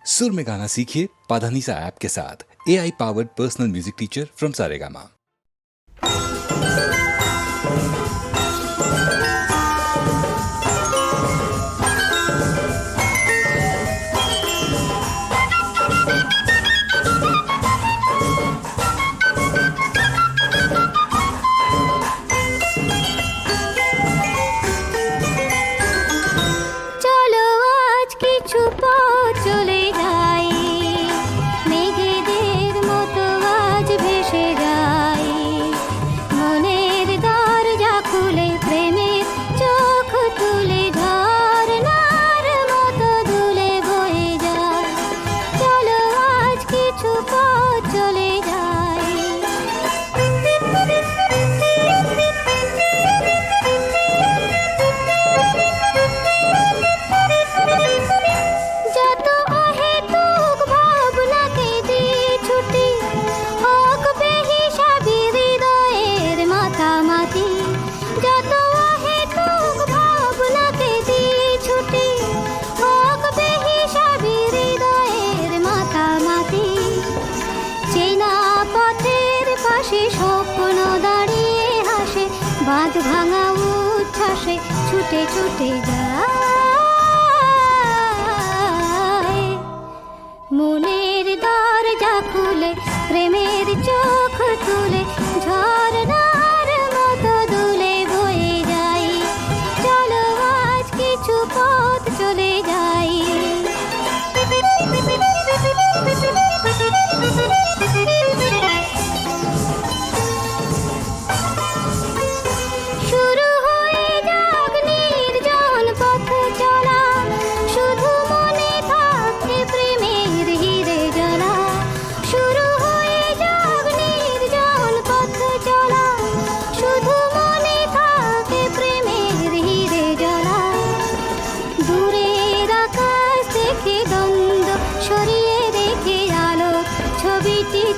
सुर में गाना सीखिए पाधानीसा ऐप के साथ। AI powered personal music teacher from Saregama. বাঁধ ভাঙা উচ্ছ্বাসে ছুটে ছুটে যায়, মনের দরজা খুলে প্রেমের চোখ তুলে ঝর্ণার মতো দুলে বয়ে যাই। চলো আজ কিছু পথ চলে যাই।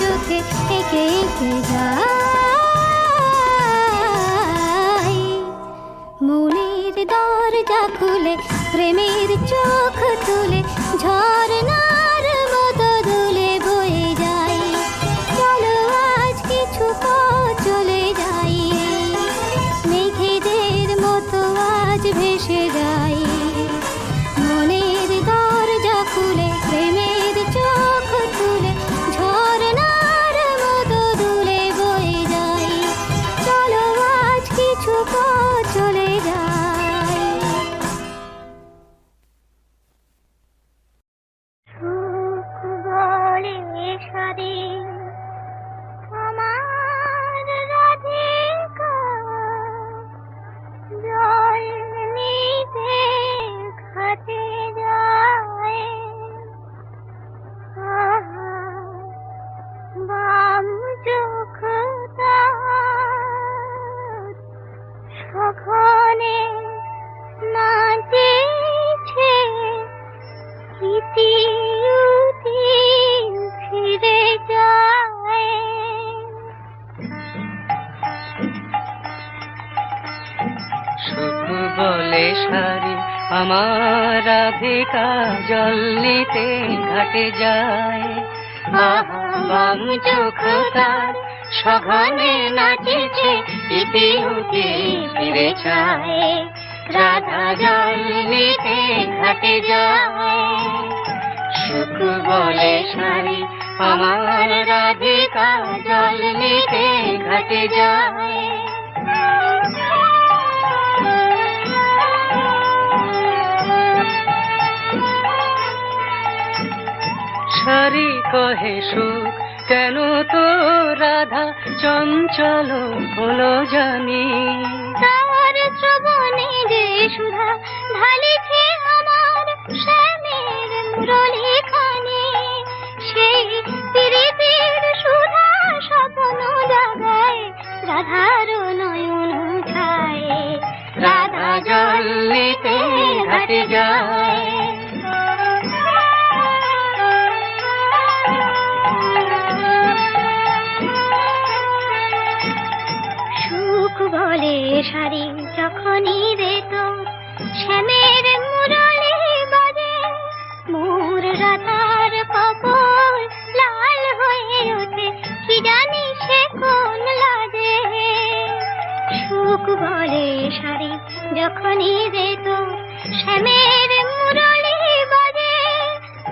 চোখে একে একে যাই, মনের দরজা খুলে প্রেমের চোখ তুলে ঝর্ণার মতো দুলে বয়ে যাই। চলো আজ কিছু পথ চলে যাই, মেঘেদের মতো আজ ভেসে যাই। মনের দরজা খুলে প্রেমের চোখ তুলে ঝর্ণার মতো দুলে বয়ে যাই। চলো আজ কিছু পথ চলে যাই। সুখ বলে সারে আমার রাধিকা, জল নিতে ঘাটে যায়। বাম চোখ তার সঘনে নাচেছে, ইতি উতি ফিরে যায়। সুখ বলে সারি আমার রাধিকা, জল নিতে ঘাটে যায়। বাম চোখ তার সঘনে নাচেছে, ইতি উতি ফিরে যায়। রাধা জল নিতে ঘাটে যায়। সুখ বলে সারি আমার রাধিকা, জল নিতে ঘাটে যায়। সারি কহে সুখ কেন তো রাধা চঞ্চল হলো জানি। তার শ্রবণে যে সুধা ঢালিছে আমার শ্যামের মুরলী খানি, সেই প্রীতির সুধা স্বপ্ন জাগায় রাধার নয়ন ছায়। রাধা জল নিতে ঘাটে যায়। সুখ বলে সারি যখনই রে তোর শ্যামের মুরলী বাজে, মোর রাধা যখনই রে তোর শ্যামের মুরলি বাজে,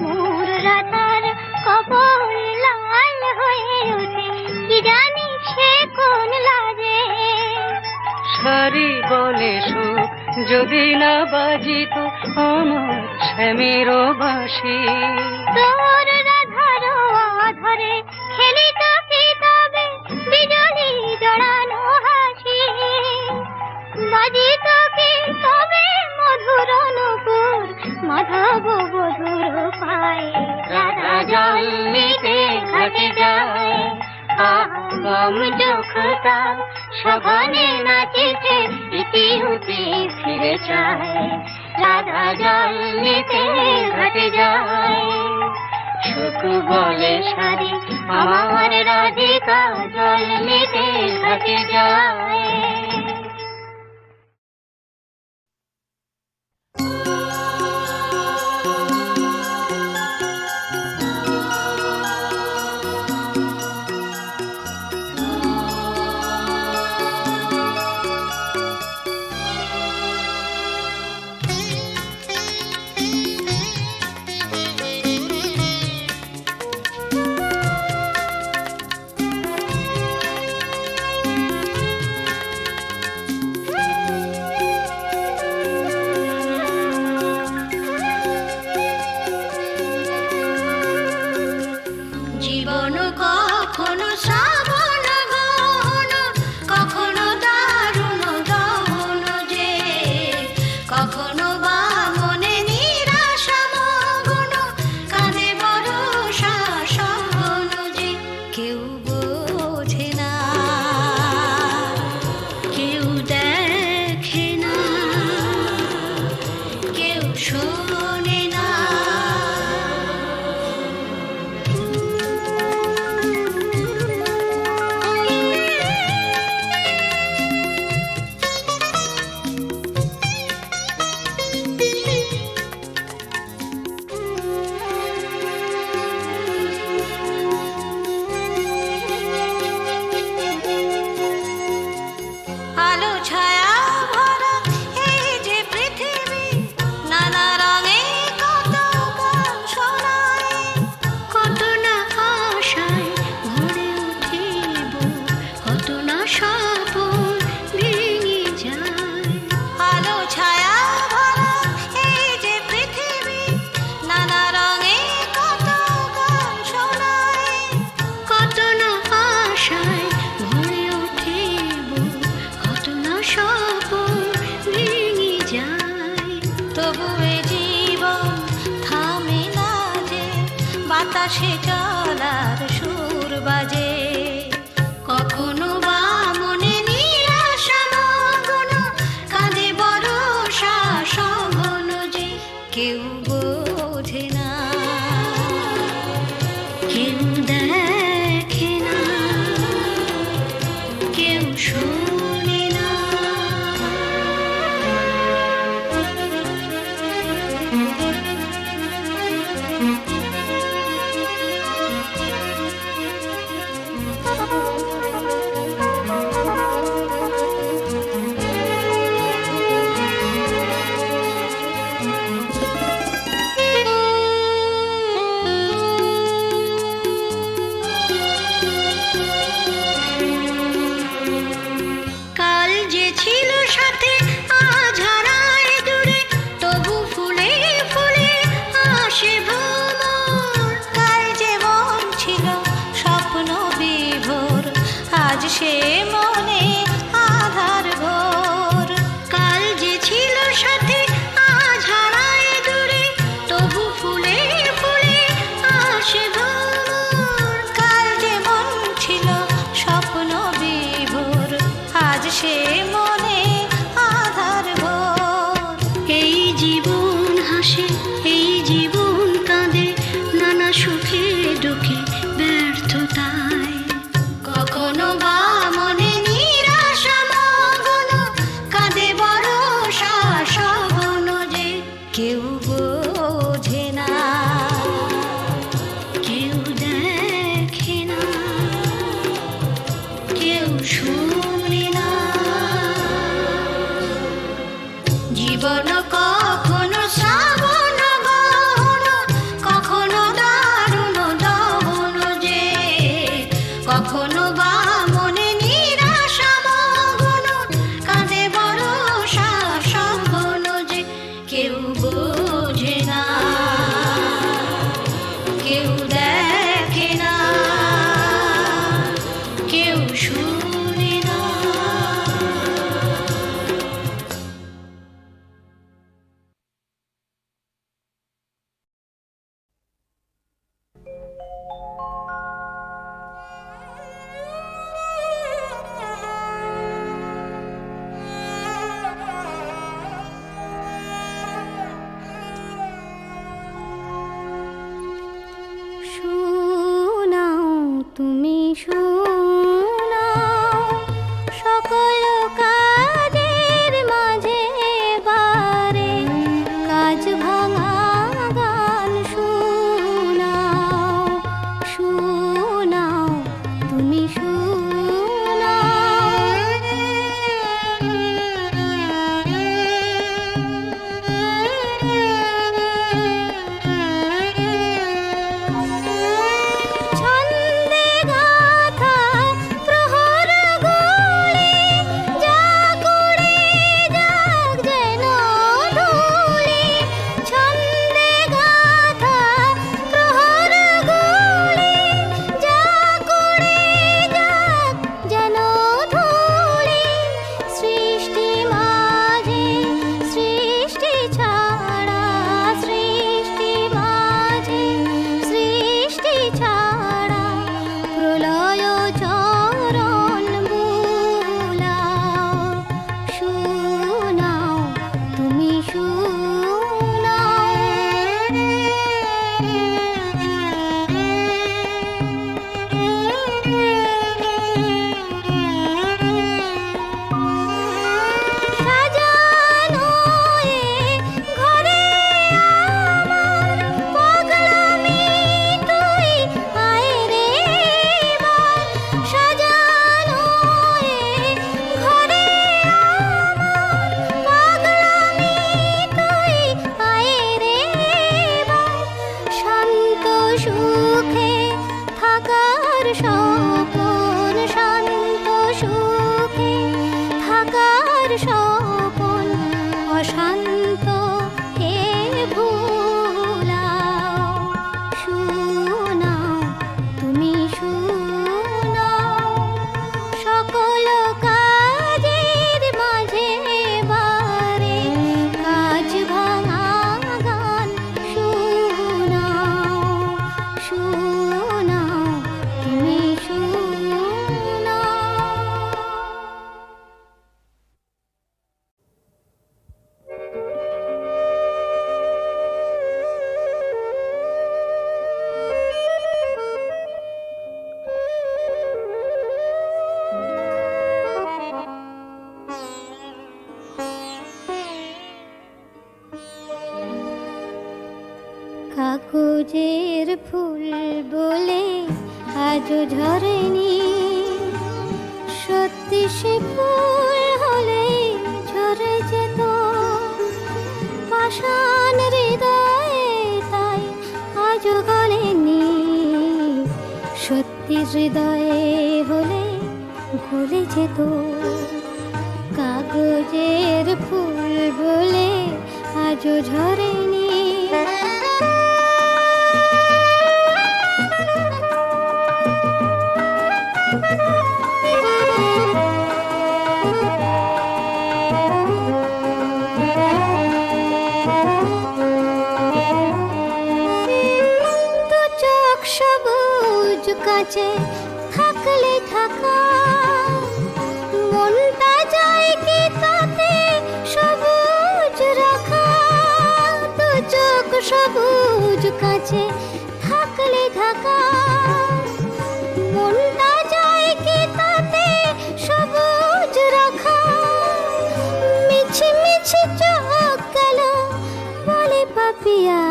মোর রাধার কপাল লাল হয়ে ওঠে, কি জানি সে কোন লাজে। সারি বলে সুখ যদি না বাজিত আমার শ্যামের বাঁশি, তোর রাধার আধারে খেলিত কি তবে বিজলি জড়ানো হাসি, বাজিত কি তবে মধুর নূপুর মাধব বধুর পায়ে। রাধা জল নিতে ঘাটে যায়, আহম যখতা সঘনে নাচিছে ইতি উতি ফিরে চায়। রাধা জল নিতে ঘাটে যায়, সুখ বলে সারি আমার রাধিকা জল নিতে ঘাটে যায়। জীবন কখনো শ্রাবণ গহন, কখনো দারুণ দহন যে, কখনো বা মনে নিরাশা মগন, কাঁদে বরষা সহন যে। কেউ বোঝে না, কেউ দেখে না, কেউ শোনে না। আলো ছায়া ভরা এই যে পৃথিবী, নানা রঙে কত গান শোনায়, কত না আশায় ভরে উঠিব, কত না স্বপন ভেঙে যায়। আলো ছায়া ভরা এই যে পৃথিবী, নানা রঙে কত গান শোনায়, কত না আশায় ভরে উঠিব, কত না স্বপন ভেঙে যায়। তবু এ জীবন থামে না যে, বাতাসে চলার সুর বাজে, কখনো বা মনে নিরাশা মগন, কাঁদে বরষা সঘন যে। কেউ বোঝে না, কেউ দেখে না, কেউ শোনে না। সুখে থাকার স্বপন, শান্ত সুখে থাকার স্বপন, অশান্ত হে ভুলাও। শুনাও তুমি শুনাও, সকল কাজের মাঝে বারে কাজ ভাঙা গান শুনাও, শুনাও তুমি শুনাও। কাগজের ফুল বলে আজও ঝরেনি, সত্যি সে ফুল হলে ঝরে যেত। পাষাণ হৃদয়ে তাই আজও গলেনি, সত্যি হৃদয়ে হলে গলে যেত। কাগজের ফুল বলে আজও ঝরেনি। দু চোখ সবুজ কাছে থাকলে থাকা, মনটা যায় কি তাতে সবুজ রাখা। দু চোখ সবুজ কাছে থাকলে থাকা, মনটা যায় কি তাতে সবুজ রাখা। মিছি মিছি চোখ গেল বলে পাপিয়া,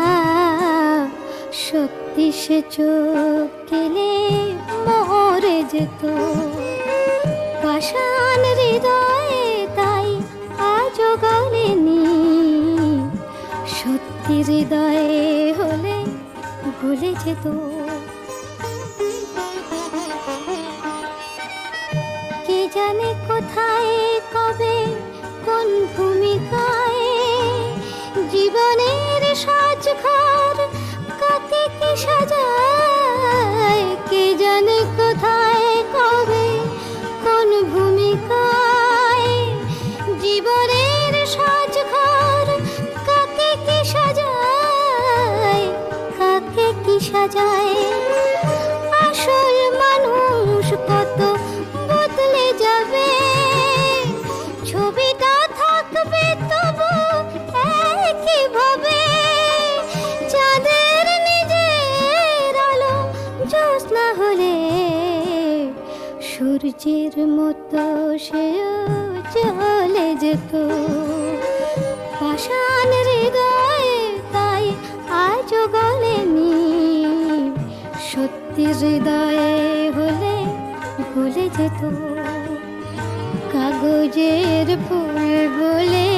সত্যি সে চোখ গেলে মরে যেত। পাষাণ হৃদয়ে তাই আজও গলেনি, সত্যি হৃদয়ে হলে গলে যেত। কে জানে কোথায় কবে কোন ভূমিকায় জীবনের সাজঘর কাকে কি সাজায়। কে জানে কোথায় কবে কোন ভূমিকায় জীবনের সাজঘর কাকে কি সাজায়, কাকে কি সাজায়। আসল মানুষ কত বদলে যাবে, ছবিটা থাকবে তবু একইভাবে। চাঁদের নিজের আলো জ্যোৎস্না হলে সূর্যের মতো সেও চলে যেত। পাষাণ হৃদয়ে তাই আজও গলেনি, সত্যি হৃদয়ে হলে গলে যেত। কাগজের ফুল বলে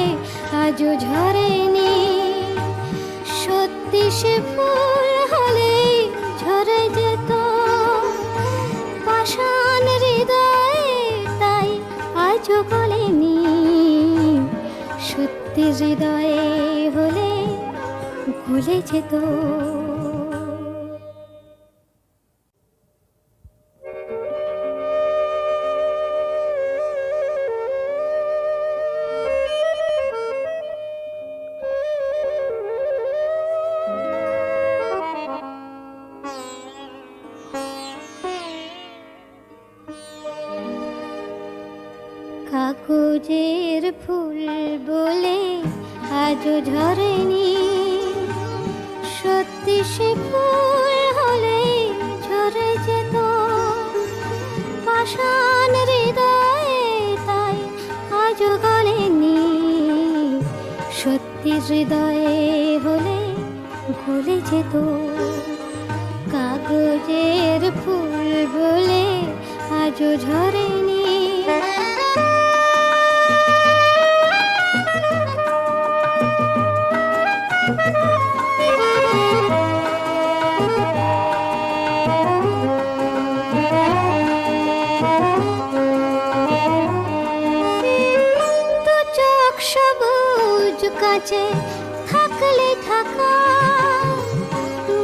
আজও ঝরেনি, সত্যি সে ফুল হলে ঝরে যেত। পাষাণ হৃদয়ে তাই আজও গলেনি, সত্যি হৃদয়ে হলে গলে যেত। কাগজের ফুল বলে আজও ঝরেনি, সত্যি সে ফুল হলে ঝরে যেত। পাষাণ হৃদয়ে তাই আজও গলেনি, সত্যি হৃদয়ে হলে গলে যেত। কাগজের ফুল বলে আজও ঝরেনি। দু চোখ সবুজ কাছে থাকলে থাকা,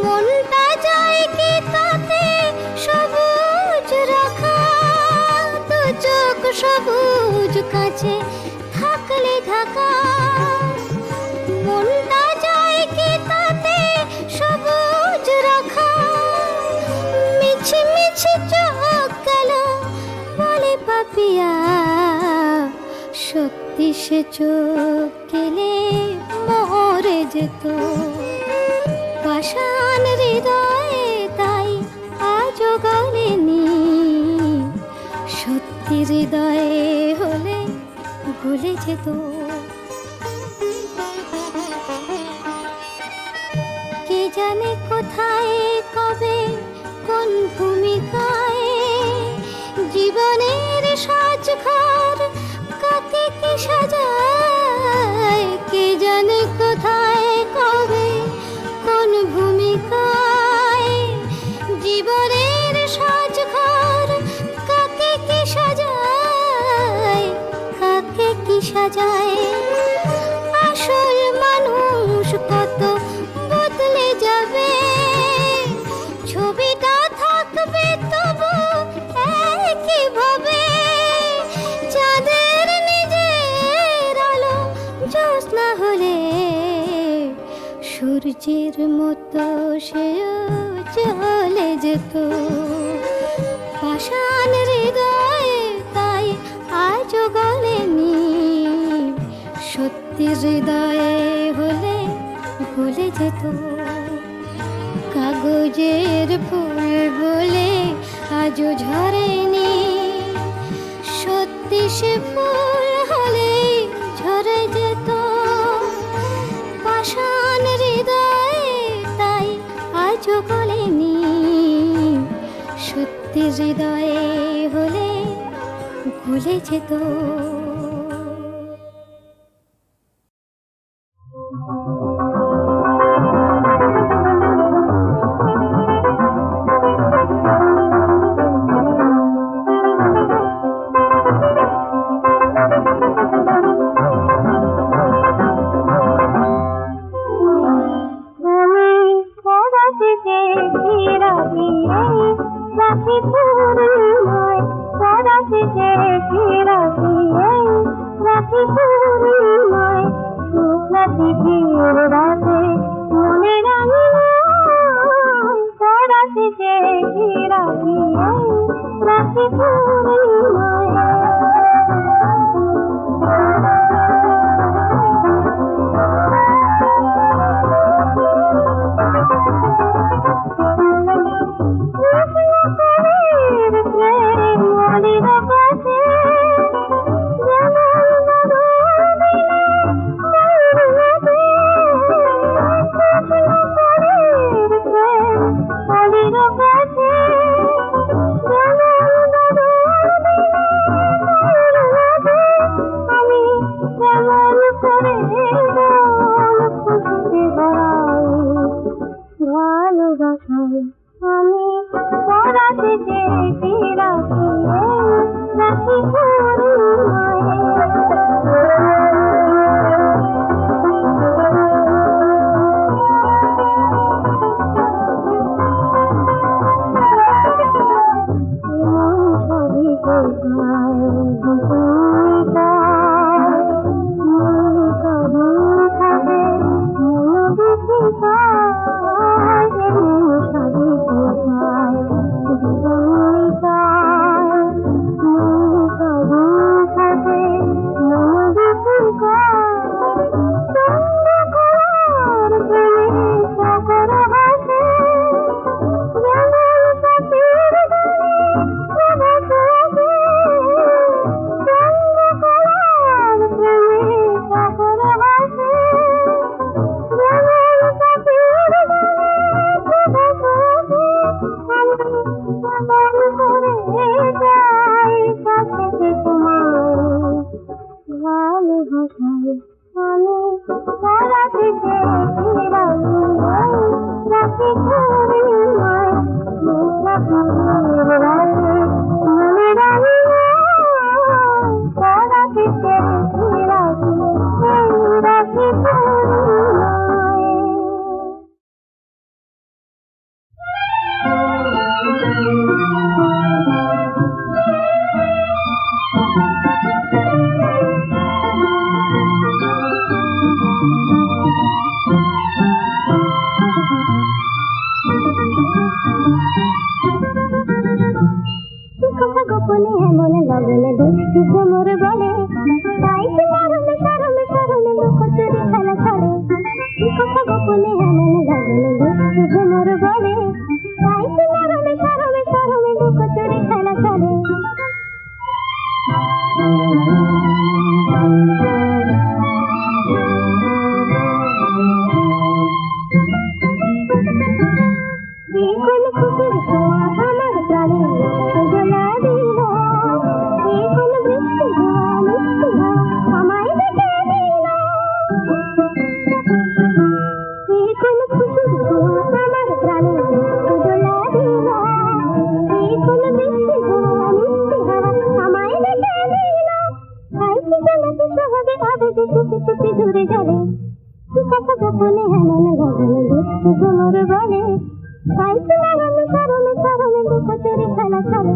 মনটা যায় কি তাতে সবুজ রাখা। দু চোখ সবুজ কাছে থাকলে থাকা, মনটা যায় কি তাতে সবুজ রাখা। মিছি মিছি চোখ গেল বলে পাপিয়া, সত্যি সে চোখ গেলে মরে যেত। পাষাণ হৃদয়ে তাই আজও গলেনি, সত্যি হৃদয়ে হলে গলে যেত। কে জানে কোথায় কবে কোন ভূমিকায়, জীবনের সাজঘর কাকে কি সাজায়। কে জানে কোথায় কবে কোন ভূমিকায়, জীবনের সাজঘর কাকে কি সাজায়, কাকে কি সাজায়। আসল মানুষ কত বদলে যাবে, ছবিটা থাকবে তবু একই ভাবে। চাঁদের নিজের আলো জ্যোৎস্না হলে সূর্যের মতো সেও চলে যেত। পাষাণ হৃদয়ে তাই আজও গলেনি, সত্যি হৃদয়ে হলে গলে যেত। কাগজের ফুল বলে আজও ঝরেনি, সত্যি সে ফুল হলে ঝরে যেত। পাষাণ হৃদয়ে তাই আজও গলেনি, সত্যি হৃদয়ে হলে গলে যেত। কোন খুশির ছোঁয়া আমার প্রাণে দোলা দিল, এই কোন বৃষ্টি ধোয়া মিষ্টি হাওয়া আমায় ডেকে দিল, এই কোন খুশির ছোঁয়া আমার প্রাণে দোলা দিল, এই কোন বৃষ্টি ধোয়া মিষ্টি হাওয়া আমায় ডেকে দিল। আইসি জলকে সহজে আবেগে চুপি চুপি দূরে যাবে, কি কথা গোপনে এমন গগনে দুষ্টু ভ্রমর বলে, আইসি নারণে সরণে সরণে লুকোচুরি খেলা চলে।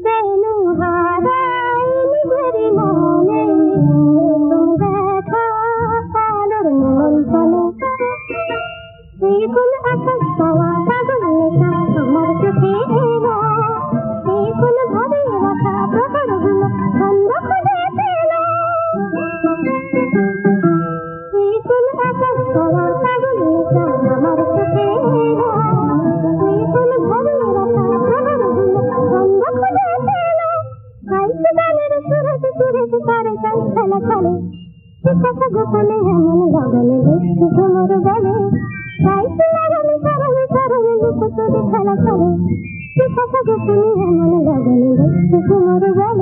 কেন হারাই নিজের মনে দেখা আলোর মন চলে, এই কোন আকাশ পাওয়া পাগল নেশা আমার চোখে এলো, এই কোন ভাবে রাখা প্রহরগুলো ছন্দ খুঁজে পেল, এই কোন আকাশ পাওয়া পাগল নেশা আমার চোখে এলো, এই কোন ভাবে রাখা প্রহরগুলো ছন্দ খুঁজে পেল। আইসি গানের সুরেতে সুরেতে তারে গান খেলা চলে, কি কথা গোপনে এমন গগনে দুষ্টু ভ্রমর বলে, আইসি নারণে সরণে সরণে লুকোচুরি খেলা চলে, কি কথা গোপনে এমন গগনে দুষ্টু ভ্রমর বলে।